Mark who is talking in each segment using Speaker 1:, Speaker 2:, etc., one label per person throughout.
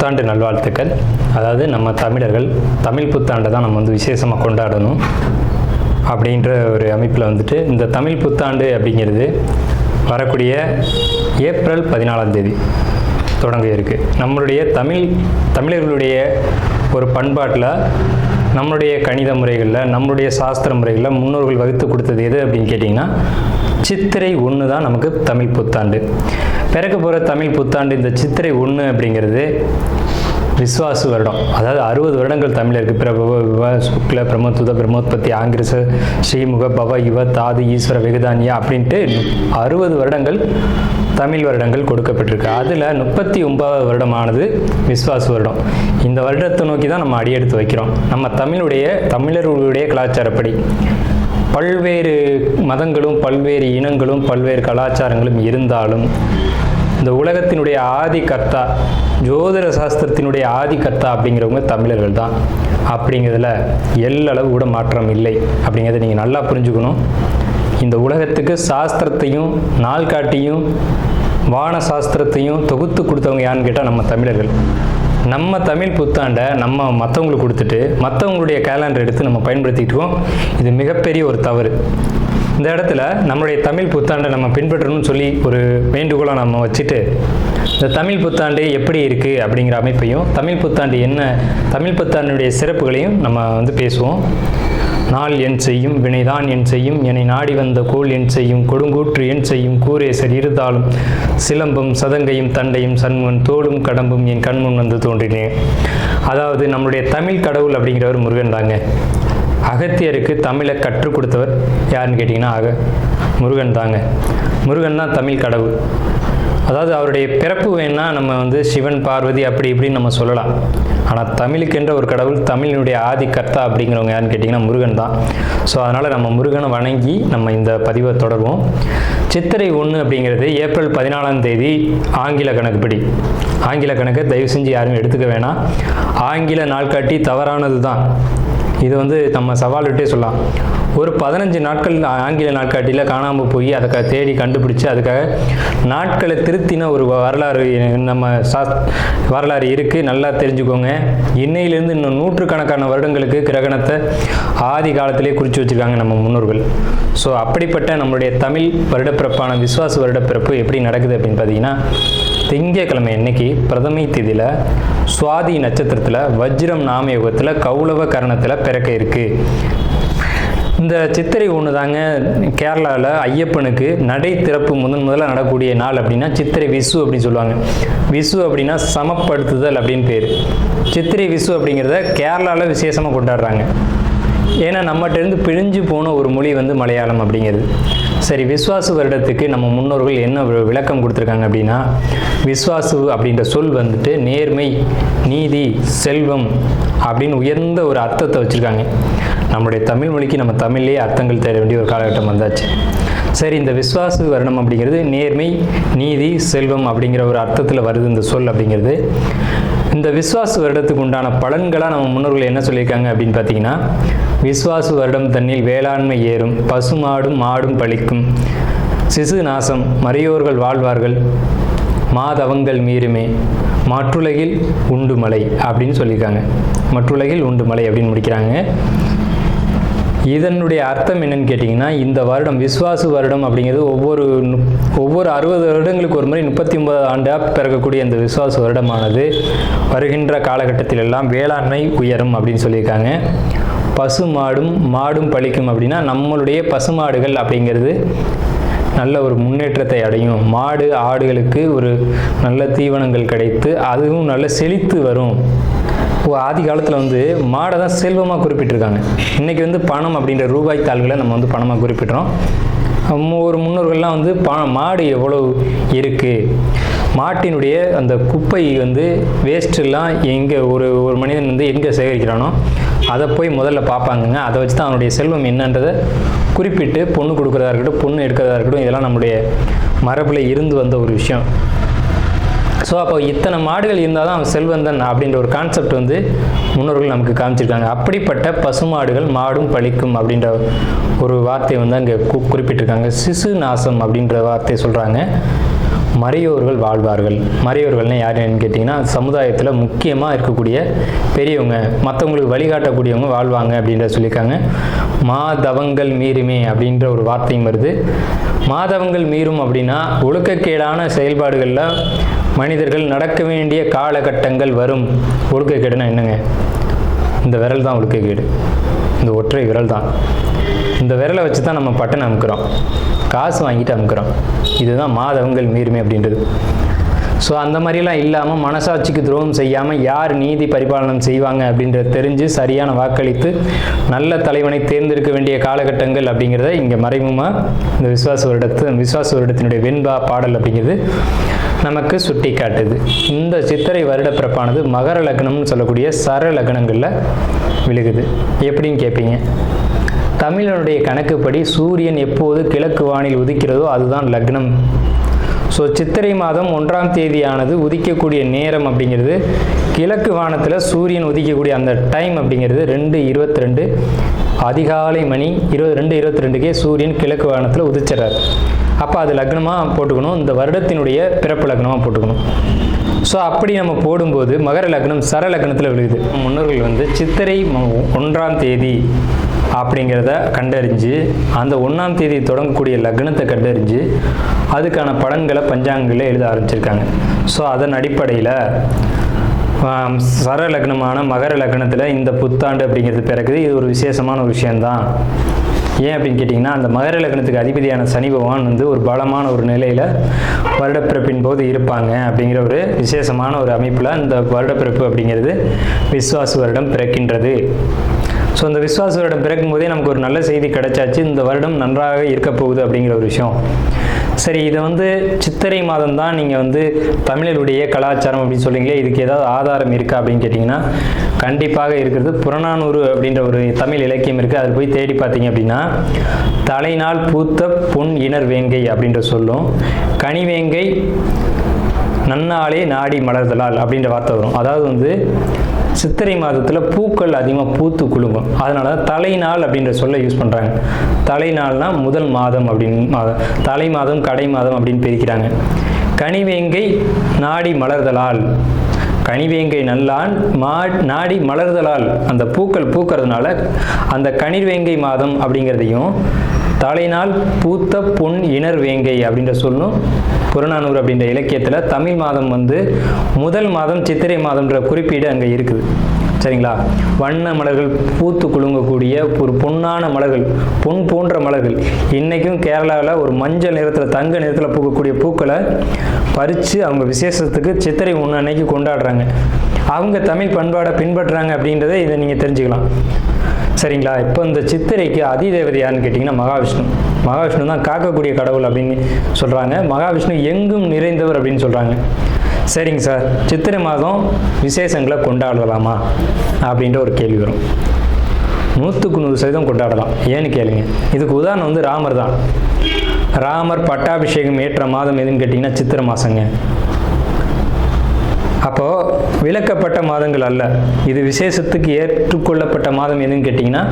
Speaker 1: புத்தாண்டு நல்வாழ்த்துக்கள். அதாவது நம்ம தமிழர்கள் தமிழ் புத்தாண்டை தான் நம்ம வந்து விசேஷமாக கொண்டாடணும் அப்படின்ற ஒரு அமைப்பில் வந்துட்டு இந்த தமிழ் புத்தாண்டு அப்படிங்கிறது வரக்கூடிய ஏப்ரல் 14ஆம் தேதி தொடங்க இருக்குது. நம்மளுடைய தமிழர்களுடைய ஒரு பண்பாட்டில், நம்மளுடைய கணித முறைகளில், நம்மளுடைய சாஸ்திர முறைகளில் முன்னோர்கள் வகுத்து கொடுத்தது எது அப்படின்னு கேட்டிங்கன்னா சித்திரை 1 தான் நமக்கு தமிழ் புத்தாண்டு. பிறக்க போகிற தமிழ் புத்தாண்டு இந்த சித்திரை 1 அப்படிங்கிறது விஸ்வாசு வருடம். அதாவது 60 வருடங்கள் தமிழருக்கு பிரபவ விவ சுக்ல பிரம்மோத்துத பிரம்மோத்பத்தி ஆங்கிரச ஸ்ரீமுக பவ யுவ தாது ஈஸ்வர வெகுதானியா அப்படின்ட்டு 60 வருடங்கள் தமிழ் வருடங்கள் கொடுக்கப்பட்டிருக்கு. அதில் 39வது வருடமானது விஸ்வாசு வருடம். இந்த வருடத்தை நோக்கி தான் நம்ம அடியெடுத்து வைக்கிறோம். நம்ம தமிழர்களுடைய கலாச்சாரப்படி பல்வேறு மதங்களும் பல்வேறு இனங்களும் பல்வேறு கலாச்சாரங்களும் இருந்தாலும் இந்த உலகத்தினுடைய ஆதி கர்த்தா, ஜோதிட சாஸ்திரத்தினுடைய ஆதி கர்த்தா அப்படிங்கிறவங்க தமிழர்கள் தான். அப்படிங்கிறதுல எல்லளவு கூட மாற்றம் இல்லை அப்படிங்கிறத நீங்கள் நல்லா புரிஞ்சுக்கணும். இந்த உலகத்துக்கு சாஸ்திரத்தையும் நாள்காட்டியும் வான சாஸ்திரத்தையும் தொகுத்து கொடுத்தவங்க யாருன்னு கேட்டால் நம்ம தமிழர்கள். நம்ம தமிழ் புத்தாண்டை நம்ம மற்றவங்களுக்கு கொடுத்துட்டு மற்றவங்களுடைய கேலண்டர் எடுத்து நம்ம பயன்படுத்திட்டு இருக்கோம். இது மிகப்பெரிய ஒரு தவறு. இந்த இடத்துல நம்மளுடைய தமிழ் புத்தாண்டை நம்ம பின்பற்றணும்னு சொல்லி ஒரு வேண்டுகோளை நம்ம வச்சுட்டு இந்த தமிழ் புத்தாண்டு எப்படி இருக்குது அப்படிங்கிற அமைப்பையும், தமிழ் புத்தாண்டு என்ன, தமிழ் புத்தாண்டுடைய சிறப்புகளையும் நம்ம வந்து பேசுவோம். நாள் என் செய்யும் வினைதான் என் செய்யும் என்னை நாடி வந்த கோல் என் செய்யும் கொடுங்கூற்று என் செய்யும் கூரேசர் இருதாலும் சிலம்பும் சதங்கையும் தண்டையும் சண்முகன் தோளும் கடம்பும் என் கண்முன் வந்து தோன்றினேன். அதாவது நம்மளுடைய தமிழ் கடவுள் அப்படிங்கிறவர் முருகன் தாங்க. அகத்தியருக்கு தமிழை கற்றுக் கொடுத்தவர் யாருன்னு கேட்டிங்கன்னா முருகன் தாங்க. முருகன் தான் தமிழ் கடவுள். அதாவது அவருடைய பிறப்பு வேணா நம்ம வந்து சிவன் பார்வதி அப்படி இப்படின்னு நம்ம சொல்லலாம். ஆனால் தமிழுக்கென்ற ஒரு கடவுள், தமிழினுடைய ஆதி கர்த்தா அப்படிங்கிறவங்க யாருன்னு கேட்டிங்கன்னா முருகன் தான். ஸோ அதனால் நம்ம முருகனை வணங்கி நம்ம இந்த பதிவை தொடர்வோம். சித்திரை 1 அப்படிங்கிறது ஏப்ரல் 14ஆம் தேதி ஆங்கில கணக்குப்படி. ஆங்கில கணக்கை தயவு செஞ்சு யாரும் எடுத்துக்க வேணாம். ஆங்கில நாள்காட்டி தவறானது தான். இது வந்து நம்ம சவால் விட்டே சொல்லலாம். ஒரு 15 நாட்கள் ஆங்கில நாட்காட்டியில் காணாமல் போய் அதை தேடி கண்டுபிடிச்சி அதுக்காக நாட்களை திருத்தின ஒரு வரலாறு நம்ம வரலாறு இருக்குது. நல்லா தெரிஞ்சுக்கோங்க. இன்னையிலேருந்து இன்னும் நூற்றுக்கணக்கான வருடங்களுக்கு கிரகணத்தை ஆதி காலத்திலே குறித்து வச்சுருக்காங்க நம்ம முன்னோர்கள். ஸோ அப்படிப்பட்ட நம்மளுடைய தமிழ் வருடப்பிறப்பான விஸ்வாச வருடப்பிறப்பு எப்படி நடக்குது அப்படின்னு பார்த்தீங்கன்னா, திங்கட்கிழமை அன்னைக்கு பிரதமை திதியில் சுவாதி நட்சத்திரத்தில் வஜ்ரம் நாமயோகத்தில் கௌளவ கரணத்தில் பிறக்க இருக்குது. இந்த சித்திரை 1 தாங்க கேரளாவில் ஐயப்பனுக்கு நடை திறப்பு முதல்ல நடக்கூடிய நாள் அப்படின்னா சித்திரை விசு அப்படின்னு சொல்லுவாங்க. விசு அப்படின்னா சமப்படுத்துதல் அப்படின்னு பேர். சித்திரை விசு அப்படிங்கிறத கேரளாவில் விசேஷமாக கொண்டாடுறாங்க. ஏன்னா நம்மகிட்டேருந்து பிழிஞ்சு போன ஒரு மொழி வந்து மலையாளம் அப்படிங்கிறது. சரி, விஸ்வாசு வருடத்துக்கு நம்ம முன்னோர்கள் என்ன விளக்கம் கொடுத்துருக்காங்க அப்படின்னா, விஸ்வாசு அப்படின்ற சொல் வந்துட்டு நேர்மை, நீதி, செல்வம் அப்படின்னு உயர்ந்த ஒரு அர்த்தத்தை வச்சுருக்காங்க. நம்மளுடைய தமிழ் மொழிக்கு நம்ம தமிழ்லேயே அர்த்தங்கள் தேட வேண்டிய ஒரு காலகட்டம் வந்தாச்சு. சரி, இந்த விஸ்வாசு வருடம் அப்படிங்கிறது நேர்மை, நீதி, செல்வம் அப்படிங்கிற ஒரு அர்த்தத்தில் வருது இந்த சொல் அப்படிங்கிறது. இந்த விஸ்வாசு வருடத்துக்கு உண்டான பலன்களாக நம்ம முன்னோர்கள் என்ன சொல்லியிருக்காங்க அப்படின்னு பார்த்தீங்கன்னா, விஸ்வாசு வருடம் தன்னில் வேளாண்மை ஏறும், பசுமாடும் மாடும் பழிக்கும், சிசு நாசம், மறையோர்கள் வாழ்வார்கள், மாதவங்கள் மீறுமே, மற்றுலகில் உண்டு மலை அப்படின்னு சொல்லியிருக்காங்க. மற்றுலகில் உண்டு மலை அப்படின்னு முடிக்கிறாங்க. இதனுடைய அர்த்தம் என்னன்னு கேட்டிங்கன்னா, இந்த வருடம் விஸ்வாசு வருடம் அப்படிங்கிறது ஒவ்வொரு 60 வருடங்களுக்கு ஒரு முறை 39 ஆண்டாக பிறக்கக்கூடிய இந்த விஸ்வாசு வருடமானது வருகின்ற காலகட்டத்தில் எல்லாம் வேளாண்மை உயரும் அப்படின்னு சொல்லியிருக்காங்க. பசு மாடும் பழிக்கும் அப்படின்னா நம்மளுடைய பசுமாடுகள் அப்படிங்கிறது நல்ல ஒரு முன்னேற்றத்தை அடையும். மாடு ஆடுகளுக்கு ஒரு நல்ல தீவனங்கள் கிடைத்து அதுவும் நல்ல செழித்து வரும். ஆதி காலத்தில் வந்து மாடை தான் செல்வமாக குறிப்பிட்டிருக்காங்க. இன்றைக்கி வந்து பணம் அப்படின்ற ரூபாய் தாள்களை நம்ம வந்து பணமாக குறிப்பிட்றோம். ஒரு முன்னோர்கள்லாம் வந்து மாடு எவ்வளோ இருக்குது, மாட்டினுடைய அந்த குப்பை வந்து வேஸ்ட்டெல்லாம் எங்கே ஒரு மனிதன் வந்து எங்கே சேகரிக்கிறானோ அதை போய் முதல்ல பார்ப்பாங்கங்க. அதை வச்சு தான் அவனுடைய செல்வம் என்னன்றதை குறிப்பிட்டு பொண்ணு கொடுக்குறதா இருக்கட்டும், பொண்ணு எடுக்கிறதா இருக்கட்டும், இதெல்லாம் நம்முடைய மரபில் இருந்து வந்த ஒரு விஷயம். ஸோ அப்போ இத்தனை மாடுகள் இருந்தால் தான் அவன் செல்வந்தன் அப்படின்ற ஒரு கான்செப்ட் வந்து முன்னோர்கள் நமக்கு காமிச்சிருக்காங்க. அப்படிப்பட்ட பசுமாடுகள் மாடும் பழிக்கும் அப்படின்ற ஒரு வார்த்தையை வந்து அங்கே குறிப்பிட்டிருக்காங்க. சிசு நாசம் அப்படின்ற வார்த்தையை சொல்கிறாங்க. மறையோர்கள் வாழ்வார்கள். மறையோர்கள்னு யாருன்னு கேட்டிங்கன்னா சமுதாயத்தில் முக்கியமாக இருக்கக்கூடிய பெரியவங்க, மற்றவங்களுக்கு வழிகாட்டக்கூடியவங்க வாழ்வாங்க அப்படின்றத சொல்லியிருக்காங்க. மாதவங்கள் மீறுமே அப்படின்ற ஒரு வார்த்தையும் வருது. மாதவங்கள் மீறும் அப்படின்னா ஒழுக்கக்கேடான செயல்பாடுகளில் மனிதர்கள் நடக்க வேண்டிய காலகட்டங்கள் வரும். ஒழுக்கக்கேடுனா என்னங்க? இந்த விரல் தான் ஒழுக்கக்கேடு, இந்த ஒற்றை விரல் தான். இந்த விரலை வச்சு தான் நம்ம பட்டன் அமுக்கிறோம், காசு வாங்கிட்டு அமுக்கிறோம். இதுதான் மாதவங்கள் மீறுமே அப்படின்றது. ஸோ அந்த மாதிரிலாம் இல்லாமல் மனசாட்சிக்கு துரோகம் செய்யாமல் யார் நீதி பரிபாலனம் செய்வாங்க அப்படின்றத தெரிஞ்சு சரியான வாக்களித்து நல்ல தலைவனை தேர்ந்தெடுக்க வேண்டிய காலகட்டங்கள் அப்படிங்கிறத இங்கே மறைமுகமாக இந்த விசுவாச வருடத்தினுடைய வெண்பா பாடல் அப்படிங்கிறது நமக்கு சுட்டி காட்டுது. இந்த சித்திரை வருட பிறப்பானது மகர லக்னம்னு சொல்லக்கூடிய சர லக்னங்களில் விழுகுது. எப்படின்னு கேட்பீங்க. தமிழனுடைய கணக்குப்படி சூரியன் எப்போது கிழக்கு வானில் உதிக்கிறதோ அதுதான் லக்னம். ஸோ சித்திரை மாதம் 1ஆம் தேதியானது உதிக்கக்கூடிய நேரம் அப்படிங்கிறது கிழக்கு வானத்தில் சூரியன் உதிக்கக்கூடிய அந்த டைம் அப்படிங்கிறது 2:22 அதிகாலை மணி 2:22க்கே சூரியன் கிழக்கு வானத்தில் உதிச்சிடறார். அப்போ அது லக்னமாக போட்டுக்கணும், இந்த வருடத்தினுடைய பிறப்பு லக்னமாக போட்டுக்கணும். ஸோ அப்படி நம்ம போடும்போது மகர லக்னம் சர லக்னத்தில் விழுகுது. முன்னோர்கள் வந்து சித்திரை 1ஆம் தேதி அப்படிங்கிறத கண்டறிஞ்சு அந்த 1ஆம் தேதி தொடங்கக்கூடிய லக்னத்தை கண்டறிஞ்சு அதுக்கான பலன்களை பஞ்சாங்கங்களில் எழுத ஆரம்பிச்சிருக்காங்க. ஸோ அதன் அடிப்படையில் சர லக்னமான மகர லக்னத்தில் இந்த புத்தாண்டு அப்படிங்கிறது பிறகுது. இது ஒரு விசேஷமான ஒரு விஷயந்தான். ஏன் அப்படின்னு கேட்டிங்கன்னா, அந்த மகர லக்னத்துக்கு அதிபதியான சனி பகவான் வந்து ஒரு பலமான ஒரு நிலையில் வருடப்பிறப்பின் போது இருப்பாங்க அப்படிங்கிற ஒரு விசேஷமான ஒரு அமைப்பில் இந்த வருடப்பிறப்பு அப்படிங்கிறது விஸ்வாச வருடம் பிறக்கின்றது. ஸோ இந்த விஸ்வாச வருடம் பிறக்கும் போதே நமக்கு ஒரு நல்ல செய்தி கிடைச்சாச்சு, இந்த வருடம் நன்றாக இருக்க போகுது அப்படிங்கிற ஒரு விஷயம். சரி, இதை வந்து சித்திரை மாதம் தான் நீங்கள் வந்து தமிழருடைய கலாச்சாரம் அப்படின்னு சொல்றீங்களே, இதுக்கு ஏதாவது ஆதாரம் இருக்கா அப்படின்னு கேட்டிங்கன்னா கண்டிப்பாக இருக்கிறது. புறநானூறு அப்படின்ற ஒரு தமிழ் இலக்கியம் இருக்குது. அதில் போய் தேடி பார்த்தீங்க அப்படின்னா தலைநாள் பூத்த பொன் இணர் வேங்கை அப்படின்ற சொல்லும், கனிவேங்கை நன்னாளே நாடி மலர்தலால் அப்படின்ற வார்த்தை வரும். அதாவது வந்து சித்திரை மாதத்தில் பூக்கள் அதிகமாக பூத்து குலுங்கும், அதனால தலைநாள் அப்படின்ற சொல்ல யூஸ் பண்ணுறாங்க. தலைநாள்னா முதல் மாதம் அப்படின்னு, தலை மாதம் கடை மாதம் அப்படின்னு பிரிக்கிறாங்க. கனிவேங்கை நாடி மலர்தலால், கனிவேங்கை நல்லான் நாடி மலர்தலால், அந்த பூக்கள் பூக்கிறதுனால அந்த கனிவேங்கை மாதம் அப்படிங்கிறதையும் தலைநாள் பூத்த பொன் இணர் வேங்கை அப்படின்ற சொல்லும் புறநானூறு அப்படின்ற இலக்கியத்தில் தமிழ் மாதம் வந்து முதல் மாதம் சித்திரை மாதம்ன்ற குறிப்பீடு அங்கே இருக்குது. சரிங்களா? வண்ண மலர்கள் பூத்து குலுங்கக்கூடிய ஒரு பொன்னான மலர்கள், பொன் போன்ற மலர்கள். இன்றைக்கும் கேரளாவில் ஒரு மஞ்சள் நிறத்தில் தங்க நிறத்தில் பூக்கக்கூடிய பூக்களை பறித்து அவங்க விசேஷத்துக்கு சித்திரை 1 அன்னைக்கு கொண்டாடுறாங்க. அவங்க தமிழ் பண்பாடை பின்பற்றுறாங்க அப்படின்றத இதை நீங்கள் தெரிஞ்சுக்கலாம். சரிங்களா? இப்போ இந்த சித்திரைக்கு அதிதேவதை யாருன்னு கேட்டிங்கன்னா மகாவிஷ்ணு. மகாவிஷ்ணு தான் காக்கக்கூடிய கடவுள் அப்படின்னு சொல்கிறாங்க. மகாவிஷ்ணு எங்கும் நிறைந்தவர் அப்படின்னு சொல்கிறாங்க. சரிங்க சார், சித்திரை மாதம் விசேஷங்களை கொண்டாடலாமா அப்படின்ற ஒரு கேள்வி வரும். 100% கொண்டாடலாம். ஏன்னு கேளுங்க. இதுக்கு உதாரணம் வந்து ராமர் தான். ராமர் பட்டாபிஷேகம் ஏற்ற மாதம் எதுன்னு கேட்டிங்கன்னா சித்திரை மாதங்க. அப்போது விலக்கப்பட்ட மாதங்கள் அல்ல, இது விசேஷத்துக்கு ஏற்றுக்கொள்ளப்பட்ட மாதம் எதுன்னு கேட்டிங்கன்னா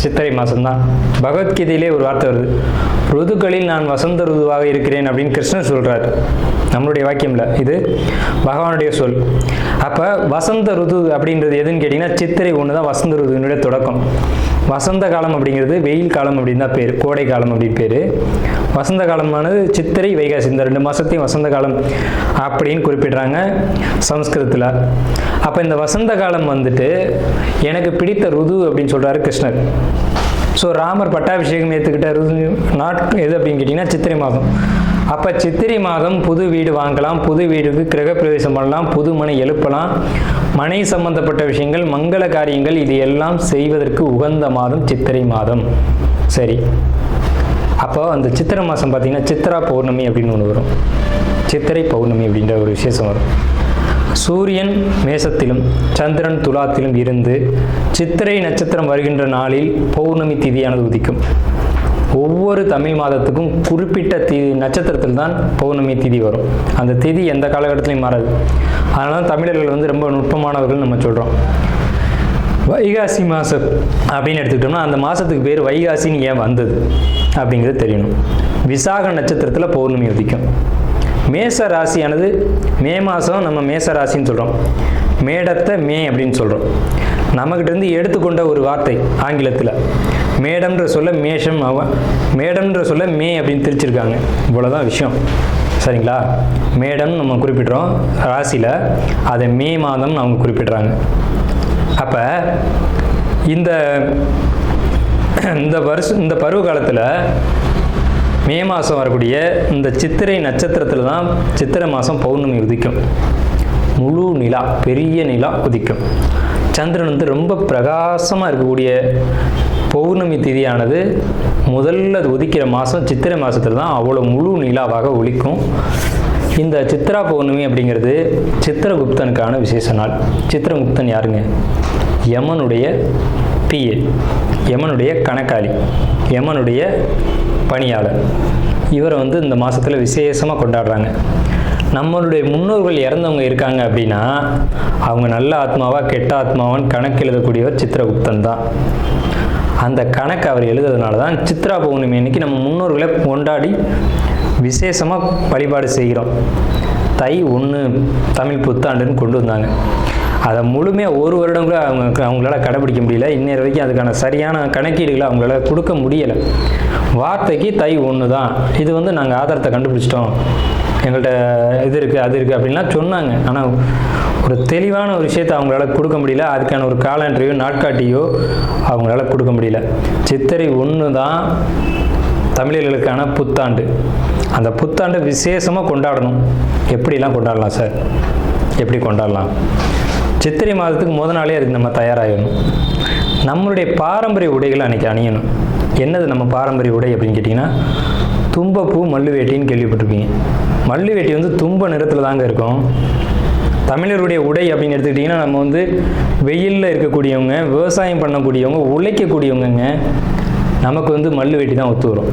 Speaker 1: சித்திரை மாதம்தான். பகவத்கீதையிலே ஒரு வார்த்தை வருது, ருதுக்களில் நான் வசந்த ருதுவாக இருக்கிறேன் அப்படின்னு கிருஷ்ணர் சொல்கிறார். நம்மளுடைய வாக்கியம் இல்லை, இது பகவானுடைய சொல். அப்போ வசந்த ருது அப்படின்றது எதுன்னு கேட்டிங்கன்னா சித்திரை 1 தான் வசந்த ருதுனுடைய தொடக்கம். வசந்த காலம் அப்படிங்கிறது வெயில் காலம் அப்படின்னு தான் பேர், கோடை காலம் அப்படின்னு பேர். வசந்த காலமானது சித்திரை வைகாசி, இந்த 2 மாதத்தையும் வசந்த காலம் அப்படின்னு குறிப்பிடுறாங்க சமஸ்கிருதத்தில். அப்போ இந்த வசந்த காலம் வந்துட்டு எனக்கு பிடித்த ருது அப்படின்னு சொல்கிறாரு கிருஷ்ணர். ஸோ ராமர் பட்டாபிஷேகம் ஏற்றுக்கிட்ட ருது எது அப்படின்னு கேட்டிங்கன்னா சித்திரை மாதம். அப்போ சித்திரை மாதம் புது வீடு வாங்கலாம், புது வீடுக்கு கிரகப்பிரவேசம் பண்ணலாம், புது மனை எழுப்பலாம், மனை சம்பந்தப்பட்ட விஷயங்கள், மங்கள காரியங்கள், இது எல்லாம் செய்வதற்கு உகந்த மாதம் சித்திரை மாதம். சரி, அப்போ அந்த சித்திரை மாதம் பார்த்திங்கன்னா சித்ரா பௌர்ணமி அப்படின்னு ஒன்று வரும். சித்திரை பௌர்ணமி அப்படின்ற ஒரு விசேஷம் வரும். சூரியன் மேசத்திலும் சந்திரன் துலாத்திலும் இருந்து சித்திரை நட்சத்திரம் வருகின்ற நாளில் பௌர்ணமி திதியானது உதிக்கும். ஒவ்வொரு தமிழ் மாதத்துக்கும் குறிப்பிட்ட நட்சத்திரத்தில் தான் பௌர்ணமி திதி வரும். அந்த திதி எந்த காலகட்டத்திலையும் மாறாது. அதனால தான் தமிழர்கள் வந்து ரொம்ப நுட்பமானவர்கள் நம்ம சொல்கிறோம். வைகாசி மாதம் அப்படின்னு எடுத்துக்கிட்டோம்னா அந்த மாதத்துக்கு பேர் வைகாசின்னு ஏன் வந்தது அப்படிங்கிறது தெரியணும். விசாக நட்சத்திரத்தில் பௌர்ணமி உதிக்கும். மேச ராசியானது மே மாதம் நம்ம மேச ராசின்னு சொல்கிறோம், மேடத்தை மே அப்படின்னு சொல்கிறோம். நம்மகிட்டேருந்து எடுத்துக்கொண்ட ஒரு வார்த்தை ஆங்கிலத்தில். மேடம்ன்ற சொல்ல மேஷம், மேடம்ன்ற சொல்ல மே அப்படின்னு திரிச்சிருக்காங்க. இவ்வளோதான் விஷயம், சரிங்களா? மேடம் நம்ம குறிப்பிட்றோம் ராசியில், அதை மே மாதம் அவங்க குறிப்பிட்றாங்க. அப்போ இந்த பருவ காலத்தில் மே மாதம் வரக்கூடிய இந்த சித்திரை நட்சத்திரத்தில் தான் சித்திரை மாதம் பௌர்ணமி உதிக்கும். முழு நிலா, பெரிய நிலா உதிக்கும். சந்திரன் வந்து ரொம்ப பிரகாசமாக இருக்கக்கூடிய பௌர்ணமி திதியானது முதல்ல உதிக்கிற மாதம் சித்திரை மாதத்தில் தான் அவ்வளோ முழு நிலாவாக ஒலிக்கும். இந்த சித்ரா பௌர்ணமி அப்படிங்கிறது சித்திரகுப்தனுக்கான விசேஷ நாள். சித்திரகுப்தன் யாருங்க? யமனுடைய பிஏ, யமனுடைய கணக்காளி, யமனுடைய பணியாளர். இவரை வந்து இந்த மாதத்தில் விசேஷமாக கொண்டாடுறாங்க. நம்மளுடைய முன்னோர்கள் இறந்தவங்க இருக்காங்க அப்படின்னா அவங்க நல்ல ஆத்மாவா கெட்ட ஆத்மாவான்னு கணக்கு எழுதக்கூடியவர் சித்திரகுப்தன் தான். அந்த கணக்கு அவர் எழுதுறதுனால தான் சித்ரா பௌர்ணமி அன்னைக்கு நம்ம முன்னோர்களை கொண்டாடி விசேஷமாக வழிபாடு செய்கிறோம். தை 1 தமிழ் புத்தாண்டுன்னு கொண்டு வந்தாங்க. அதை முழுமையாக ஒரு வருடம் கூட அவங்களால கடைபிடிக்க முடியல. இன்னொரு வரைக்கும் அதுக்கான சரியான கணக்கீடுகளை அவங்களால கொடுக்க முடியலை. வார்த்தைக்கு தை 1 தான், இது வந்து நாங்கள் ஆதாரத்தை கண்டுபிடிச்சிட்டோம், எங்கள்கிட்ட இது இருக்குது அது இருக்குது அப்படின்லாம் சொன்னாங்க. ஆனால் ஒரு தெளிவான ஒரு விஷயத்தை அவங்களால கொடுக்க முடியல. அதுக்கான ஒரு காலண்டரையோ நாட்காட்டியோ அவங்களால கொடுக்க முடியல. சித்திரை 1 தான் தமிழர்களுக்கான புத்தாண்டு. அந்த புத்தாண்டை விசேஷமாக கொண்டாடணும். எப்படிலாம் கொண்டாடலாம் சார்? எப்படி கொண்டாடலாம்? சித்திரை மாதத்துக்கு முத நாளே அதுக்கு நம்ம தயாராகணும். நம்மளுடைய பாரம்பரிய உடைகளை அன்றைக்கி அணியணும். என்னது நம்ம பாரம்பரிய உடை அப்படின்னு கேட்டிங்கன்னா, தும்பப்பூ மல்லு வேட்டின்னு கேள்விப்பட்டிருப்பீங்க. மல்லு வேட்டி வந்து தும்ப நிறத்தில் தாங்க இருக்கும். தமிழருடைய உடை அப்படின்னு எடுத்துக்கிட்டிங்கன்னா, நம்ம வந்து வெயிலில் இருக்கக்கூடியவங்க, விவசாயம் பண்ணக்கூடியவங்க, உழைக்கக்கூடியவங்க, நமக்கு வந்து மல்லு வேட்டி தான் ஒத்து வரும்.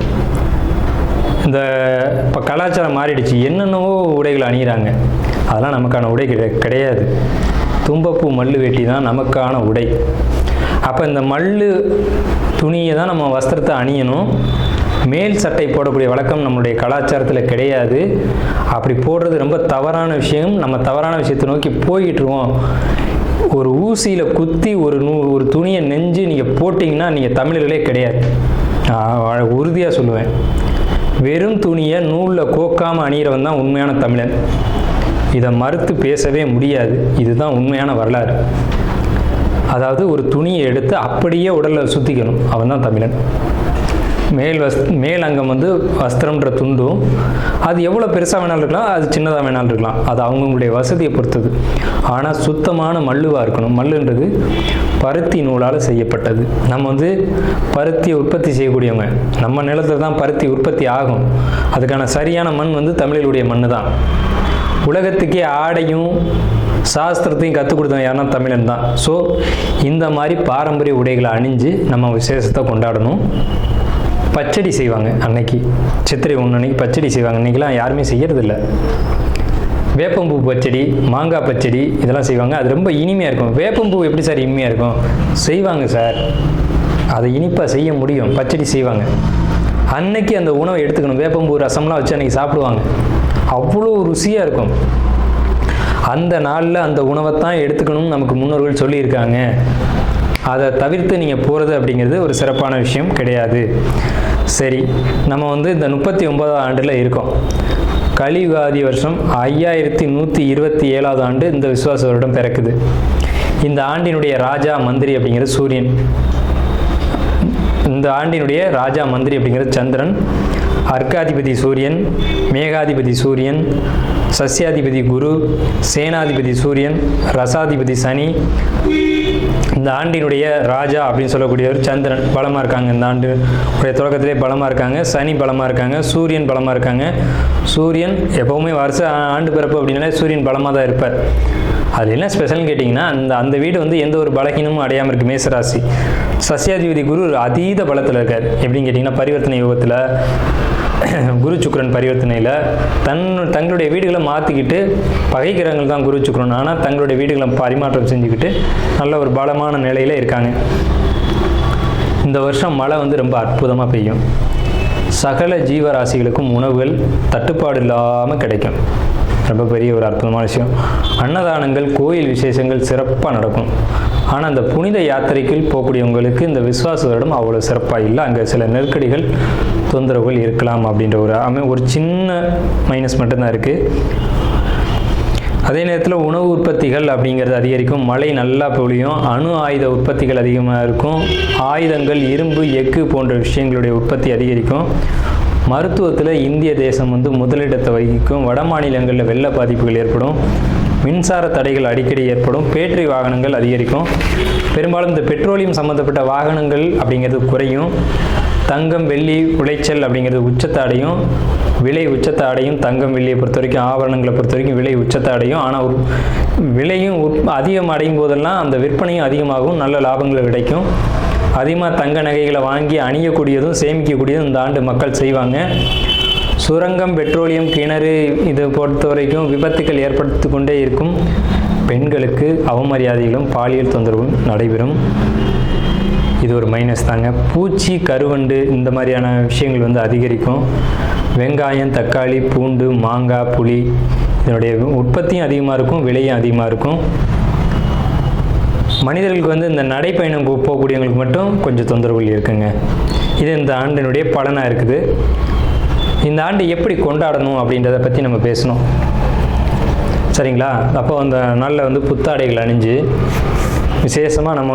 Speaker 1: இந்த இப்போ கலாச்சாரம் மாறிடுச்சு, என்னென்னவோ உடைகள் அணிகிறாங்க. அதெல்லாம் நமக்கான உடை கிடையாது. தும்பப்பூ மல்லு வேட்டி தான் நமக்கான உடை. அப்போ இந்த மல்லு துணியை தான் நம்ம வஸ்திரத்தை அணியணும். மேல் சட்டை போடக்கூடிய வழக்கம் நம்மளுடைய கலாச்சாரத்தில் கிடையாது. அப்படி போடுறது ரொம்ப தவறான விஷயம். நம்ம தவறான விஷயத்தை நோக்கி போய்கிட்டுருவோம். ஒரு ஊசியில் குத்தி ஒரு துணியை நெஞ்சு நீங்கள் போட்டிங்கன்னா நீங்கள் தமிழர்களே கிடையாது. உறுதியாக சொல்லுவேன். வெறும் துணியை நூலில் கோக்காமல் அணிகிறவன் தான் உண்மையான தமிழன். இதை மறுத்து பேசவே முடியாது. இதுதான் உண்மையான வரலாறு. அதாவது ஒரு துணியை எடுத்து அப்படியே உடலில் சுற்றிக்கணும், அவன் தான் தமிழன். மேல் அங்கம் வந்து வஸ்திரம்ன்ற துண்டும், அது எவ்வளோ பெருசாக வேணாலும் இருக்கலாம், அது சின்னதாக வேணாலும் இருக்கலாம். அது அவங்களுடைய வசதியை பொறுத்தது. ஆனால் சுத்தமான மல்லுவாக இருக்கணும். மல்லுன்றது பருத்தி நூலால் செய்யப்பட்டது. நம்ம வந்து பருத்தியை உற்பத்தி செய்யக்கூடியவங்க. நம்ம நிலத்தில் தான் பருத்தி உற்பத்தி ஆகும். அதுக்கான சரியான மண் வந்து தமிழர்களுடைய மண் தான். உலகத்துக்கே ஆடையும் சாஸ்திரத்தையும் கற்றுக் கொடுத்தவங்க யாருன்னா தமிழன் தான். ஸோ இந்த மாதிரி பாரம்பரிய உடைகளை அணிஞ்சு நம்ம விசேஷத்தை கொண்டாடணும். பச்சடி செய்வாங்க அன்னைக்கு, சித்திரை 1 அன்னைக்கு பச்சடி செய்வாங்க. இன்றைக்கெலாம் யாருமே செய்யறதில்ல. வேப்பம்பூ பச்சடி, மாங்காய் பச்சடி இதெல்லாம் செய்வாங்க. அது ரொம்ப இனிமையாக இருக்கும். வேப்பம்பூ எப்படி சார் இனிமையாக இருக்கும்? செய்வாங்க சார், அதை இனிப்பாக செய்ய முடியும். பச்சடி செய்வாங்க. அன்னைக்கு அந்த உணவை எடுத்துக்கணும். வேப்பம்பூ ரசம்லாம் வச்சு அன்றைக்கி சாப்பிடுவாங்க. அவ்வளோ ருசியாக இருக்கும். அந்த நாளில் அந்த உணவை தான் எடுத்துக்கணும்னு நமக்கு முன்னோர்கள் சொல்லியிருக்காங்க. அதை தவிர்த்து நீங்கள் போகிறது அப்படிங்கிறது ஒரு சிறப்பான விஷயம் கிடையாது. சரி, நம்ம வந்து இந்த 39ஆவது ஆண்டில் இருக்கோம். கலியுகாதி வருஷம் 5127ஆவது ஆண்டு இந்த விசுவாச வருடம் பிறக்குது. இந்த ஆண்டினுடைய ராஜா மந்திரி அப்படிங்கிறது சூரியன். இந்த ஆண்டினுடைய ராஜா மந்திரி அப்படிங்கிறது சந்திரன். அர்க்காதிபதி சூரியன், மேகாதிபதி சூரியன், சஸ்யாதிபதி குரு, சேனாதிபதி சூரியன், ரசாதிபதி சனி. இந்த ஆண்டினுடைய ராஜா அப்படின்னு சொல்லக்கூடியவர் சந்திரன் பலமாக இருக்காங்க. இந்த ஆண்டு உடைய தொடக்கத்திலே பலமாக இருக்காங்க. சனி பலமாக இருக்காங்க. சூரியன் பலமாக இருக்காங்க. சூரியன் எப்போவுமே வருஷ ஆண்டு பிறப்பு அப்படின்னாலே சூரியன் பலமாக தான் இருப்பார். அது என்ன ஸ்பெஷல்னு கேட்டிங்கன்னா, அந்த வீடு வந்து எந்த ஒரு பலகீனமும் அடையாமல் இருக்குது. மேசராசி. சஸ்யாதிபதி குரு அதீத பலத்தில் இருக்கார். எப்படின்னு கேட்டிங்கன்னா, பரிவர்த்தனை யோகத்தில் குரு சுக்கிரன் பரிவர்த்தனையில் தங்களுடைய வீடுகளை மாற்றிக்கிட்டு, பகை கிரகங்கள் தான் குரு சுக்கிரன், ஆனால் தங்களுடைய வீடுகளை பரிமாற்றம் செஞ்சுக்கிட்டு நல்ல ஒரு பலமான நிலையில் இருக்காங்க. இந்த வருஷம் மழை வந்து ரொம்ப அற்புதமாக பெய்யும். சகல ஜீவராசிகளுக்கும் உணவுகள் தட்டுப்பாடு இல்லாமல் கிடைக்கும். ரொம்ப பெரிய ஒரு அற்புதமான விஷயம். அன்னதானங்கள், கோயில் விசேஷங்கள் சிறப்பாக நடக்கும். ஆனால் அந்த புனித யாத்திரைக்கு போகக்கூடியவங்களுக்கு இந்த விஸ்வாச வருடம் அவ்வளோ சிறப்பாக இல்லை. அங்கே சில நெருக்கடிகள், தொந்தரவுகள் இருக்கலாம் அப்படின்ற ஒரு சின்ன மைனஸ் மட்டும்தான் இருக்குது. அதே நேரத்தில் உணவு உற்பத்திகள் அப்படிங்கிறது அதிகரிக்கும். மழை நல்லா பொழியும். அணு ஆயுத உற்பத்திகள் அதிகமாக இருக்கும். ஆயுதங்கள், இரும்பு, எஃகு போன்ற விஷயங்களுடைய உற்பத்தி அதிகரிக்கும். மருத்துவத்தில் இந்திய தேசம் முதலிடத்தை வகிக்கும். வட மாநிலங்களில் வெள்ள பாதிப்புகள் ஏற்படும். மின்சார தடைகள் அடிக்கடி ஏற்படும். பேட்டரி வாகனங்கள் அதிகரிக்கும். பெரும்பாலும் இந்த பெட்ரோலியம் சம்மந்தப்பட்ட வாகனங்கள் அப்படிங்கிறது குறையும். தங்கம், வெள்ளி உளைச்சல் அப்படிங்கிறது உச்சத்தை அடையும். விலை உச்சத்தை அடையும். தங்கம், வெள்ளியை பொறுத்த வரைக்கும், ஆபரணங்களை பொறுத்த வரைக்கும் விலை உச்சத்தை அடையும். ஆனால் விலையும் அதிகம் அடையும் போதெல்லாம் அந்த விற்பனையும் அதிகமாகும். நல்ல லாபங்கள் கிடைக்கும். அதிகமாக தங்க நகைகளை வாங்கி அணியக்கூடியதும் சேமிக்கக்கூடியதும் இந்த ஆண்டு மக்கள் செய்வாங்க. சுரங்கம், பெட்ரோலியம், கிணறு இதை பொறுத்த வரைக்கும் விபத்துக்கள் ஏற்படுத்தி கொண்டே இருக்கும். பெண்களுக்கு அவமரியாதைகளும் பாலியல் தொந்தரவும் நடைபெறும். இது ஒரு மைனஸ் தாங்க. பூச்சி, கருவண்டு இந்த மாதிரியான விஷயங்கள் அதிகரிக்கும். வெங்காயம், தக்காளி, பூண்டு, மாங்காய், புளி இதனுடைய உற்பத்தியும் அதிகமாக இருக்கும். விலையும் அதிகமாக இருக்கும். மனிதர்களுக்கு இந்த நடைப்பயணம் போகக்கூடியவங்களுக்கு மட்டும் கொஞ்சம் தொந்தரவுகள் இருக்குங்க. இது இந்த ஆண்டினுடைய பலனாக இருக்குது. இந்த ஆண்டு எப்படி கொண்டாடணும் அப்படின்றத பற்றி நம்ம பேசணும், சரிங்களா? அப்போ அந்த நாளில் புத்தாடைகள் அணிஞ்சு விசேஷமாக நம்ம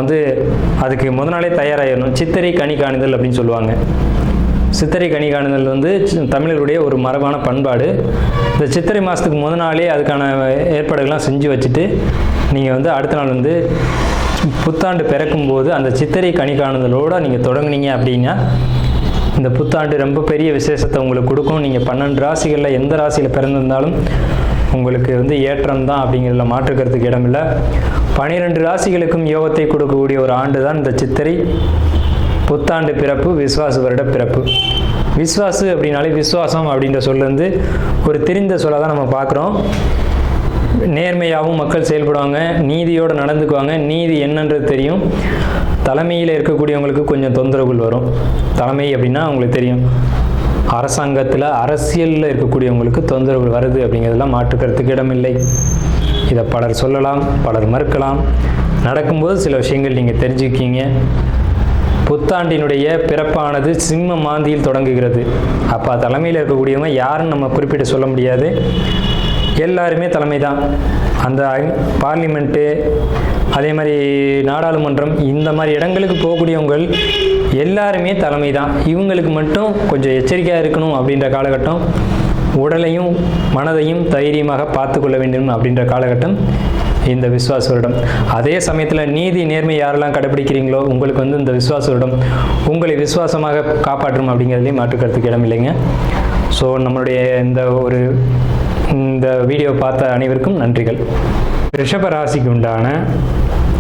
Speaker 1: அதுக்கு முதல் நாளே தயாராகிடணும். சித்திரை கனி காணுதல் அப்படின்னு சொல்லுவாங்க. சித்திரை கனி காணுதல் தமிழர்களுடைய ஒரு மரபான பண்பாடு. இந்த சித்திரை மாதத்துக்கு முதல் நாளே அதுக்கான ஏற்பாடுகள்லாம் செஞ்சு வச்சுட்டு நீங்கள் அடுத்த நாள் புத்தாண்டு பிறக்கும்போது அந்த சித்திரை கனி காணுதலோடு நீங்கள் தொடங்குனீங்க அப்படின்னா இந்த புத்தாண்டு ரொம்ப பெரிய விசேஷத்தை உங்களுக்கு கொடுக்கும். நீங்கள் 12 ராசிகளில் எந்த ராசியில் பிறந்திருந்தாலும் உங்களுக்கு ஏற்றம் தான் அப்படிங்கிறதுல மாற்றுக்கிறதுக்கு இடமில்லை. 12 ராசிகளுக்கும் யோகத்தை கொடுக்கக்கூடிய ஒரு ஆண்டு தான் இந்த சித்திரை புத்தாண்டு பிறப்பு, விஸ்வாச வருட பிறப்பு. விஸ்வாசு அப்படின்னாலே விஸ்வாசம் அப்படின்ற சொல்ல ஒரு தெரிந்த சொல்ல தான் நம்ம பார்க்குறோம். நேர்மையாகவும் மக்கள் செயல்படுவாங்க, நீதியோடு நடந்துக்குவாங்க. நீதி என்னன்றது தெரியும். தலைமையில் இருக்கக்கூடியவங்களுக்கு கொஞ்சம் தொந்தரவுகள் வரும். தலைமை அப்படின்னா உங்களுக்கு தெரியும், அரசாங்கத்தில் அரசியலில் இருக்கக்கூடியவங்களுக்கு தொந்தரவுகள் வருது அப்படிங்கிறதெல்லாம் மாற்றுக்கிறதுக்கு இடமில்லை. இதை பலர் சொல்லலாம், பலர் மறுக்கலாம். நடக்கும்போது சில விஷயங்கள் நீங்கள் தெரிஞ்சுக்கிங்க. புத்தாண்டினுடைய பிறப்பானது சிம்ம மாந்தியில் தொடங்குகிறது. அப்போ தலைமையில் இருக்கக்கூடியவங்க யாருன்னு நம்ம குறிப்பிட்டு சொல்ல முடியாது. எல்லாருமே தலைமை தான். அந்த பார்லிமெண்ட்டு, அதே மாதிரி நாடாளுமன்றம், இந்த மாதிரி இடங்களுக்கு போகக்கூடியவங்க எல்லாருமே தலைமை தான். இவங்களுக்கு மட்டும் கொஞ்சம் எச்சரிக்கையாக இருக்கணும் அப்படின்ற காலகட்டம். உடலையும் மனதையும் தைரியமாக பார்த்து கொள்ள வேண்டும் அப்படின்ற காலகட்டம் இந்த விஸ்வாச வருடம். அதே சமயத்தில் நீதி, நேர்மை யாரெல்லாம் கடைபிடிக்கிறீங்களோ உங்களுக்கு இந்த விஸ்வாச வருடம் உங்களை விசுவாசமாக காப்பாற்றும் அப்படிங்கிறதுலேயும் மாற்றுக்கிறதுக்கு இடம் இல்லைங்க. ஸோ நம்மளுடைய இந்த வீடியோ பார்த்த அனைவருக்கும் நன்றிகள். ரிஷப ராசிக்கு உண்டான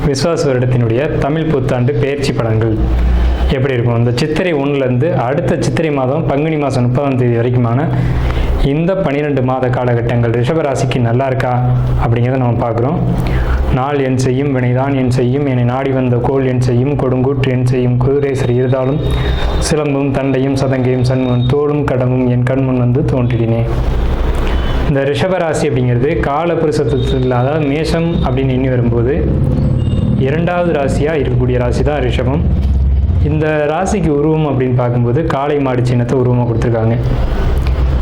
Speaker 1: விஸ்வாச வருடத்தினுடைய தமிழ் புத்தாண்டு பெயர்ச்சி பலன்கள் எப்படி இருக்கும்? இந்த சித்திரை 1லேருந்து அடுத்த சித்திரை மாதம் பங்குனி மாதம் 30ஆம் தேதி வரைக்குமான இந்த 12 மாத காலகட்டங்கள் ரிஷபராசிக்கு நல்லா இருக்கா அப்படிங்கிறத நம்ம பார்க்குறோம். நாள் என் செய்யும், வினைதான் என் செய்யும், என்னை நாடி வந்த கோள் என் செய்யும், கொடுங்கூற்று என் செய்யும், குதிரேசர் இருந்தாலும் சிலம்பும் தண்டையும் சதங்கையும் சண்முன் தோளும் கடமும் என் கண்முன் தோன்றினேன். இந்த ரிஷபராசி அப்படிங்கிறது காலபுருஷத்தில், அதாவது மேஷம் அப்படின்னு எண்ணி வரும்போது 2வது ராசியாக இருக்கக்கூடிய ராசி தான் ரிஷபம். இந்த ராசிக்கு உருவம் அப்படின்னு பார்க்கும்போது காளை மாடு சின்னத்தை உருவமாக கொடுத்துருக்காங்க.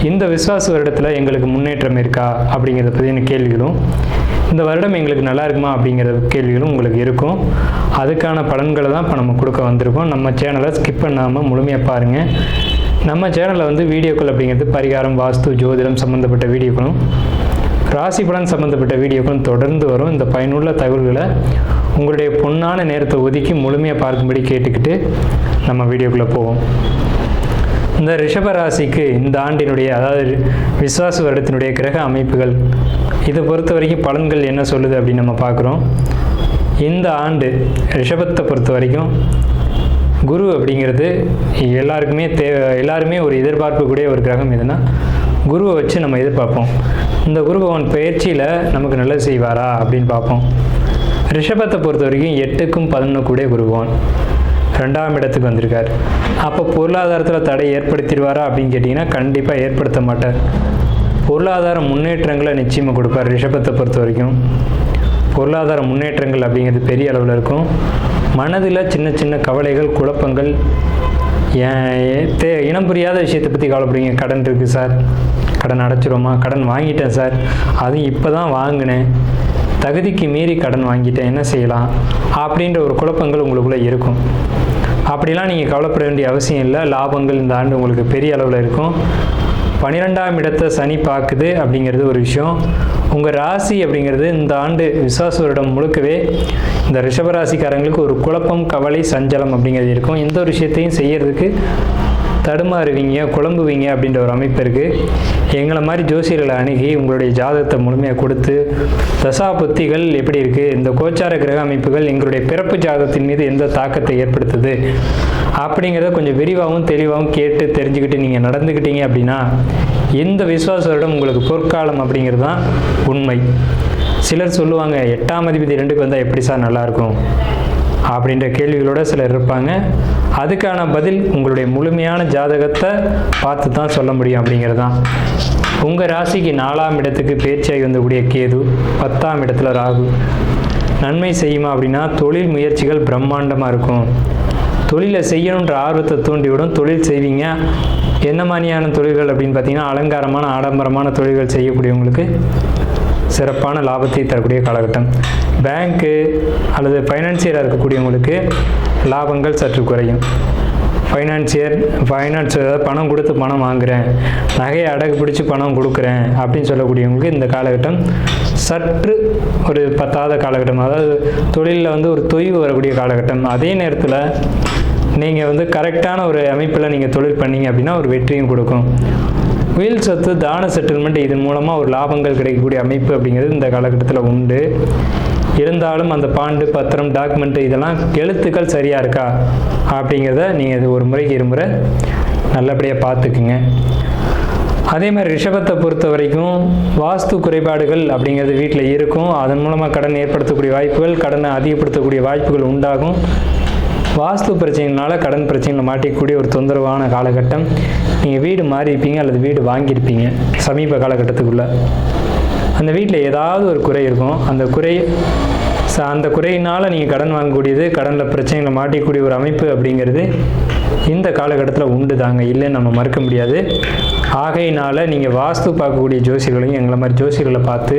Speaker 1: இந்த விஸ்வாச வருடத்தில் எங்களுக்கு முன்னேற்றம் இருக்கா அப்படிங்கிறத பற்றின கேள்விகளும், இந்த வருடம் எங்களுக்கு நல்லா இருக்குமா அப்படிங்கிற கேள்விகளும் உங்களுக்கு இருக்கும். அதுக்கான பலன்களை தான் இப்போ நம்ம கொடுக்க வந்திருக்கோம். நம்ம சேனலை ஸ்கிப் பண்ணாமல் முழுமையாக பாருங்கள். நம்ம சேனலில் வீடியோக்கள் அப்படிங்கிறது பரிகாரம், வாஸ்து, ஜோதிடம் சம்மந்தப்பட்ட வீடியோக்களும், ராசி பலன் சம்மந்தப்பட்ட வீடியோக்களும் தொடர்ந்து வரும். இந்த பயனுள்ள தகவல்களை உங்களுடைய பொன்னான நேரத்தை ஒதுக்கி முழுமையாக பார்க்கும்படி கேட்டுக்கிட்டு நம்ம வீடியோக்குள்ளே போவோம். இந்த ரிஷப ராசிக்கு இந்த ஆண்டினுடைய, அதாவது விஸ்வாச வருடத்தினுடைய கிரக அமைப்புகள் இதை பொறுத்த வரைக்கும் பலன்கள் என்ன சொல்லுது அப்படின்னு நம்ம பார்க்குறோம். இந்த ஆண்டு ரிஷபத்தை பொறுத்த வரைக்கும் குரு அப்படிங்கிறது எல்லாருமே ஒரு எதிர்பார்க்கக்கூடிய ஒரு கிரகம். எதுனா குருவை வச்சு நம்ம எதிர்பார்ப்போம். இந்த குரு பகவான் பயிற்சியில் நமக்கு நல்லது செய்வாரா அப்படின்னு பார்ப்போம். ரிஷபத்தை பொறுத்த வரைக்கும் 8க்கும் 11 கூட குரு பகவான். 2ஆம் இடத்துக்கு வந்திருக்கார். அப்போ பொருளாதாரத்தில் தடை ஏற்படுத்திடுவாரா அப்படின்னு கேட்டிங்கன்னா கண்டிப்பாக ஏற்படுத்த மாட்டார். பொருளாதார முன்னேற்றங்களை நிச்சயமாக கொடுப்பார். ரிஷபத்தை பொறுத்த வரைக்கும் பொருளாதார முன்னேற்றங்கள் அப்படிங்கிறது பெரிய அளவில் இருக்கும். மனதில் சின்ன சின்ன கவலைகள், குழப்பங்கள், இனம் புரியாத விஷயத்தை பற்றி கவலைப்படுவீங்க. கடன் இருக்குது சார், கடன் அடைச்சிருவோமா, கடன் வாங்கிட்டேன் சார், அதுவும் இப்போ தான் வாங்கினேன், தகுதிக்கு மீறி கடன் வாங்கிட்டேன், என்ன செய்யலாம் அப்படின்ற ஒரு குழப்பங்கள் உங்களுக்குள்ளே இருக்கும். அப்படிலாம் நீங்கள் கவலைப்பட வேண்டிய அவசியம் இல்லை. லாபங்கள் இந்த ஆண்டு உங்களுக்கு பெரிய அளவில் இருக்கும். 12ஆம் இடத்தை சனி பார்க்குது அப்படிங்கிறது ஒரு விஷயம். உங்கள் ராசி அப்படிங்கிறது இந்த ஆண்டு விசுவாச வருடம் முழுக்கவே இந்த ரிஷபராசிக்காரங்களுக்கு ஒரு குழப்பம், கவலை, சஞ்சலம் அப்படிங்கிறது இருக்கும். எந்த ஒரு விஷயத்தையும் செய்யறதுக்கு தடுமாறுவீங்க, குழம்புவீங்க அப்படின்ற ஒரு அமைப்பு இருக்குது. எங்களை மாதிரி ஜோசியர்களை அணுகி உங்களுடைய ஜாதகத்தை முழுமையாக கொடுத்து தசா புத்திகள் எப்படி இருக்குது, இந்த கோச்சார கிரக அமைப்புகள் எங்களுடைய பிறப்பு ஜாதகத்தின் மீது எந்த தாக்கத்தை ஏற்படுத்துது அப்படிங்கிறத கொஞ்சம் விரிவாகவும் தெளிவாகவும் கேட்டு தெரிஞ்சுக்கிட்டு நீங்கள் நடந்துக்கிட்டீங்க அப்படின்னா இந்த விசுவாச வருடம் உங்களுக்கு பொற்காலம் அப்படிங்கிறது தான் உண்மை. சிலர் சொல்லுவாங்க 8ஆம் அதிபதி 2க்கு வந்தால் எப்படி சார் நல்லாயிருக்கும் அப்படின்ற கேள்விகளோடு சிலர் இருப்பாங்க. அதுக்கான பதில் உங்களுடைய முழுமையான ஜாதகத்தை பார்த்து தான் சொல்ல முடியும் அப்படிங்கிறது தான். உங்கள் ராசிக்கு 4ஆம் இடத்துக்கு பேச்சாகி வந்தக்கூடிய கேது, 10ஆம் இடத்துல ராகு நன்மை செய்யுமா அப்படின்னா தொழில் முயற்சிகள் பிரம்மாண்டமாக இருக்கும். தொழிலை செய்யணுன்ற ஆர்வத்தை தூண்டிவிடும். தொழில் செய்வீங்க. என்ன மாதிரியான தொழில்கள் அப்படின்னு பார்த்தீங்கன்னா அலங்காரமான, ஆடம்பரமான தொழில்கள் செய்யக்கூடியவங்களுக்கு சிறப்பான லாபத்தை தரக்கூடிய காலகட்டம். பேங்க்கு அல்லது ஃபைனான்சியராக இருக்கக்கூடியவங்களுக்கு லாபங்கள் சற்று குறையும். ஃபைனான்ஸ் ஏதாவது பணம் கொடுத்து பணம் வாங்குகிறேன், நகையை அடகு பிடிச்சி பணம் கொடுக்குறேன் அப்படின்னு சொல்லக்கூடியவங்களுக்கு இந்த காலகட்டம் சற்று ஒரு பத்தாத காலகட்டம். அதாவது தொழிலில் ஒரு தொய்வு வரக்கூடிய காலகட்டம். அதே நேரத்தில் நீங்கள் கரெக்டான ஒரு அமைப்பில் நீங்கள் தொழில் பண்ணீங்க அப்படின்னா ஒரு வெற்றியும் கொடுக்கும். உயில் சொத்து, தான செட்டில்மெண்ட், இதன் மூலமாக ஒரு லாபங்கள் கிடைக்கக்கூடிய அமைப்பு அப்படிங்கிறது இந்த காலகட்டத்தில் உண்டு. இருந்தாலும் அந்த பாண்டு, பத்திரம், டாக்குமெண்ட்டு இதெல்லாம் எழுத்துக்கள் சரியாக இருக்கா அப்படிங்கிறத நீங்கள் இது ஒரு முறைக்கு இருமுறை நல்லபடியாக பார்த்துக்குங்க. அதே மாதிரி ரிஷபத்தை பொறுத்த வரைக்கும் வாஸ்து குறைபாடுகள் அப்படிங்கிறது வீட்டில் இருக்கும். அதன் மூலமாக கடன் ஏற்படுத்தக்கூடிய வாய்ப்புகள், கடனை அதிகப்படுத்தக்கூடிய வாய்ப்புகள் உண்டாகும். வாஸ்து பிரச்சனைனால கடன் பிரச்சனையில் மாட்டிக்கக்கூடிய ஒரு தொந்தரவான காலகட்டம். நீங்கள் வீடு மாறியிருப்பீங்க அல்லது வீடு வாங்கியிருப்பீங்க சமீப காலகட்டத்துக்குள்ளே. அந்த வீட்டில் ஏதாவது ஒரு குறை இருக்கும். அந்த குறையினால் நீங்கள் கடன் வாங்கக்கூடியது, கடனில் பிரச்சனைகளை மாட்டிக்கூடிய ஒரு அமைப்பு அப்படிங்கிறது இந்த காலகட்டத்தில் உண்டு தாங்க, இல்லைன்னு நம்ம மறுக்க முடியாது. ஆகையினால் நீங்கள் வாஸ்து பார்க்கக்கூடிய ஜோசியர்களையும் எங்களை மாதிரி ஜோசியர்களை பார்த்து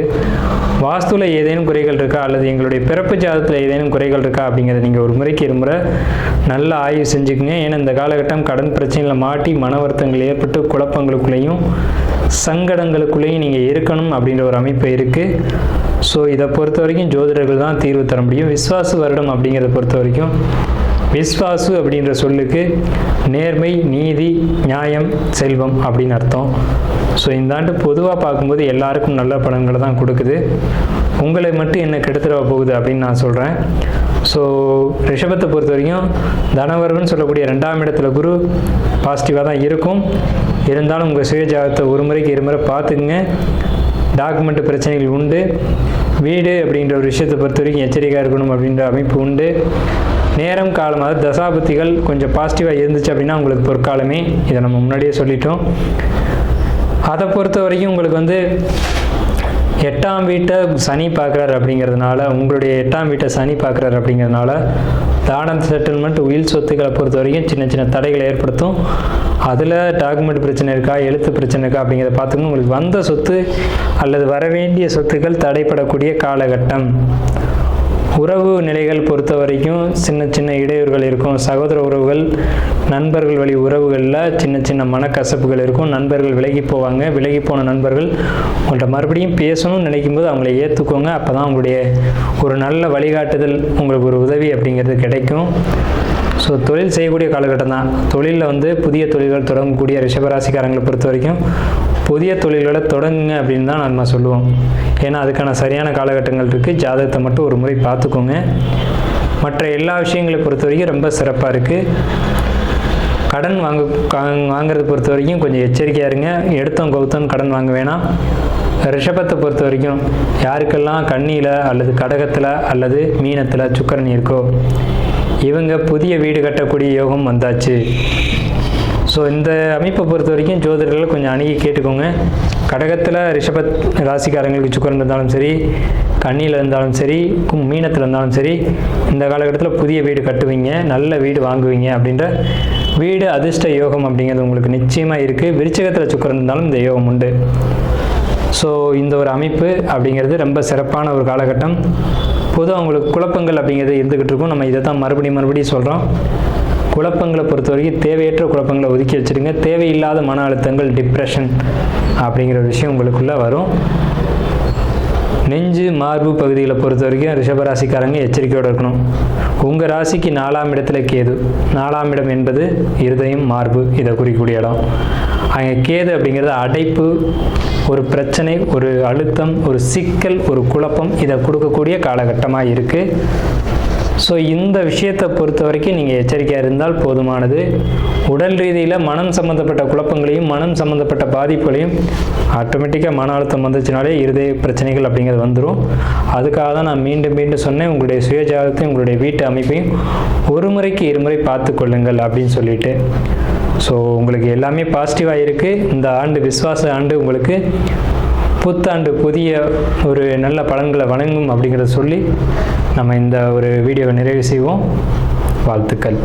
Speaker 1: வாஸ்துவில் ஏதேனும் குறைகள் இருக்கா அல்லது எங்களுடைய பிறப்பு ஜாதகத்தில் ஏதேனும் குறைகள் இருக்கா அப்படிங்கிறத நீங்கள் ஒரு முறைக்கு இருமுறை நல்ல ஆய்வு செஞ்சுக்குங்க. ஏன்னா இந்த காலகட்டம் கடன் பிரச்சனையில் மாட்டி மன வருத்தங்கள் ஏற்பட்டு குழப்பங்களுக்குள்ளேயும் சங்கடங்களுக்குள்ளேயும் நீங்கள் இருக்கணும் அப்படின்ற ஒரு அமைப்பு இருக்குது. ஸோ இதை பொறுத்த வரைக்கும் ஜோதிடர்கள் தான் தீர்வு தர முடியும். விஸ்வாசு வருடம் அப்படிங்கிறத பொறுத்த வரைக்கும் விஸ்வாசு அப்படின்ற சொல்லுக்கு நேர்மை, நீதி, நியாயம், செல்வம் அப்படின்னு அர்த்தம். ஸோ இந்த ஆண்டு பொதுவாக பார்க்கும்போது எல்லாருக்கும் நல்ல பலன்களை தான் கொடுக்குது. உங்களை மட்டும் என்ன கெடுத்துட போகுது அப்படின்னு நான் சொல்கிறேன். ஸோ ரிஷபத்தை பொறுத்த வரைக்கும் தனவரவுன்னு சொல்லக்கூடிய 2ஆம் இடத்துல குரு பாசிட்டிவாக தான் இருக்கும். இருந்தாலும் உங்கள் சுயஜாதகத்தை ஒரு முறைக்கு இருமுறை பார்த்துக்குங்க. டாக்குமெண்ட் பிரச்சனைகள் உண்டு. வீடு அப்படின்ற ஒரு விஷயத்தை பொறுத்த வரைக்கும் எச்சரிக்கையாக இருக்கணும் அப்படின்ற அமைப்பு உண்டு. நேரம், காலம், அதாவது தசாபுத்திகள் கொஞ்சம் பாசிட்டிவாக இருந்துச்சு அப்படின்னா உங்களுக்கு பொற்காலமே. இதை நம்ம முன்னாடியே சொல்லிட்டோம். அதை பொறுத்த வரைக்கும் உங்களுக்கு 8ஆம் வீட்டை சனி பார்க்குறாரு அப்படிங்கிறதுனால, உங்களுடைய 8ஆம் வீட்டை சனி பார்க்குறாரு அப்படிங்கிறதுனால தானம், செட்டில்மெண்ட், உயில் சொத்துக்களை பொறுத்த வரைக்கும் சின்ன சின்ன தடைகளை ஏற்படுத்தும். அதில் டாக்குமெண்ட் பிரச்சனை இருக்கா, எழுத்து பிரச்சனை இருக்கா அப்படிங்கிறத பார்த்துக்கணும். உங்களுக்கு வந்த சொத்து அல்லது வரவேண்டிய சொத்துக்கள் தடைப்படக்கூடிய காலகட்டம். உறவு நிலைகள் பொறுத்த வரைக்கும் சின்ன சின்ன இடையூறுகள் இருக்கும். சகோதர உறவுகள், நண்பர்கள் வழி உறவுகளில் சின்ன சின்ன மனக்கசப்புகள் இருக்கும். நண்பர்கள் விலகி போவாங்க. விலகி போன நண்பர்கள் உங்கள்கிட்ட மறுபடியும் பேசணும்னு நினைக்கும் போது அவங்கள ஏற்றுக்கோங்க. அப்போ தான் உங்களுடைய ஒரு நல்ல வழிகாட்டுதல், உங்களுக்கு ஒரு உதவி அப்படிங்கிறது கிடைக்கும். ஸோ தொழில் செய்யக்கூடிய காலகட்டம் தான். தொழிலில் புதிய தொழில்கள் தொடங்கக்கூடிய ரிஷபராசிக்காரங்களை பொறுத்த வரைக்கும் புதிய தொழில்களை தொடங்குங்க அப்படின்னு தான் நம்ம சொல்லுவோம். ஏன்னா அதுக்கான சரியான காலகட்டங்கள் இருக்குது. ஜாதகத்தை மட்டும் ஒரு முறை பார்த்துக்கோங்க. மற்ற எல்லா விஷயங்களை பொறுத்த வரைக்கும் ரொம்ப சிறப்பாக இருக்குது. கடன் வாங்குறதை பொறுத்த வரைக்கும் கொஞ்சம் எச்சரிக்கையாக இருங்க. எடுத்தோம் கவுத்தோம் கடன் வாங்க வேணாம். ரிஷபத்தை பொறுத்த வரைக்கும் யாருக்கெல்லாம் கன்னியில் அல்லது கடகத்தில் அல்லது மீனத்தில் சுக்கிரன் இருக்கோ இவங்க புதிய வீடு கட்டக்கூடிய யோகம் வந்தாச்சு. ஸோ இந்த அமைப்பை பொறுத்த வரைக்கும் ஜோதிடர்கள் கொஞ்சம் அணுகி கேட்டுக்கோங்க. கடகத்தில் ரிஷப ராசிக்காரங்களுக்கு சுக்கிரன் இருந்தாலும் சரி, கன்னியில் இருந்தாலும் சரி, மீனத்தில் இருந்தாலும் சரி, இந்த காலகட்டத்தில் புதிய வீடு கட்டுவீங்க, நல்ல வீடு வாங்குவீங்க. அப்படின்ற வீடு அதிர்ஷ்ட யோகம் அப்படிங்கிறது உங்களுக்கு நிச்சயமாக இருக்குது. விருச்சிகத்தில் சுக்கிரன் இருந்தாலும் இந்த யோகம் உண்டு. ஸோ இந்த ஒரு அமைப்பு அப்படிங்கிறது ரொம்ப சிறப்பான ஒரு காலகட்டம். பொதுவாக உங்களுக்கு குழப்பங்கள் அப்படிங்கிறது இருந்துக்கிட்டு இருக்கும். நம்ம இதை தான் மறுபடியும் சொல்கிறோம். குழப்பங்களை பொறுத்த வரைக்கும் தேவையற்ற குழப்பங்களை ஒதுக்கி வச்சுடுங்க. தேவையில்லாத மன அழுத்தங்கள், டிப்ரெஷன் அப்படிங்கிற ஒரு விஷயம் உங்களுக்குள்ளே வரும். நெஞ்சு மார்பு பகுதிகளை பொறுத்த வரைக்கும் ரிஷபராசிக்காரங்க எச்சரிக்கையோடு இருக்கணும். உங்கள் ராசிக்கு 4ஆம் இடத்துல கேது. 4ஆம் இடம் என்பது இருதயம், மார்பு, இதை குறிக்கக்கூடிய இடம். அங்கே கேது அப்படிங்கிறது அடைப்பு, ஒரு பிரச்சனை, ஒரு அழுத்தம், ஒரு சிக்கல், ஒரு குழப்பம், இதை கொடுக்கக்கூடிய காலகட்டமாக இருக்குது. ஸோ இந்த விஷயத்தை பொறுத்த வரைக்கும் நீங்கள் எச்சரிக்கையாக இருந்தால் போதுமானது. உடல் ரீதியில் மனம் சம்மந்தப்பட்ட குழப்பங்களையும் மனம் சம்மந்தப்பட்ட பாதிப்புகளையும் ஆட்டோமேட்டிக்காக மன அழுத்தம் வந்துச்சுனாலே இருதய பிரச்சனைகள் அப்படிங்கிறது வந்துடும். அதுக்காக தான் நான் மீண்டும் சொன்னேன், உங்களுடைய சுயஜாதத்தையும் உங்களுடைய வீட்டு அமைப்பையும் ஒரு முறைக்கு இருமுறை பார்த்து கொள்ளுங்கள் அப்படின்னு சொல்லிட்டு. ஸோ உங்களுக்கு எல்லாமே பாசிட்டிவாக இருக்குது. இந்த ஆண்டு விஸ்வாச ஆண்டு உங்களுக்கு புத்தாண்டு புதிய ஒரு நல்ல பலன்களை வழங்கும் அப்படிங்கிறத சொல்லி நம்ம இந்த ஒரு வீடியோவை நிறைவு செய்வோம். வாழ்த்துக்கள்.